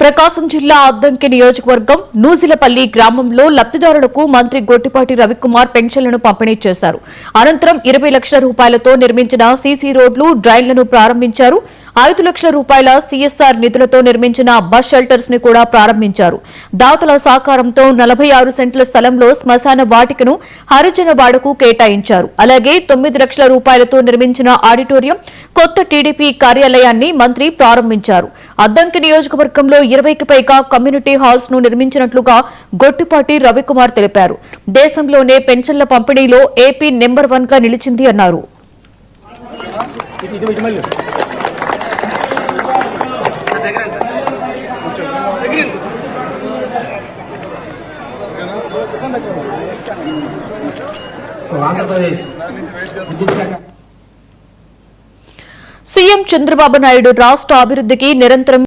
ప్రకాశం జిల్లా అద్దంకి నియోజకవర్గం నూజిలపల్లి గ్రామంలో లబ్దిదారులకు మంత్రి గొట్టిపాటి రవికుమార్ పెన్షన్లను పంపిణీ చేశారు. అనంతరం 20 లక్షల రూపాయలతో నిర్మించిన సీసీ రోడ్లు, డ్రైన్లను ప్రారంభించారు. 5 లక్షల రూపాయల సీఎస్ఆర్ నిధులతో నిర్మించిన బస్ షెల్టర్స్ ని కూడా ప్రారంభించారు. దాతల సహకారంతో 46 సెంట్ల స్థలంలో శ్మశాన వాటికను హరిజన వాడకు కేటాయించారు. అలాగే 9 లక్షల రూపాయలతో నిర్మించిన ఆడిటోరియం, కొత్త టీడీపీ కార్యాలయాన్ని మంత్రి ప్రారంభించారు. అద్దంకి నియోజకవర్గంలో 20కి పైగా కమ్యూనిటీ హాల్స్ ను నిర్మించినట్లుగా గొట్టిపాటి రవికుమార్ తెలిపారు. దేశంలోనే పెన్షన్ల పంపిణీలో ఏపీ నెంబర్ 1 గా నిలిచింది అన్నారు. సీఎం చంద్రబాబు నాయుడు రాష్ట్ర అభివృద్ధికి నిరంతరం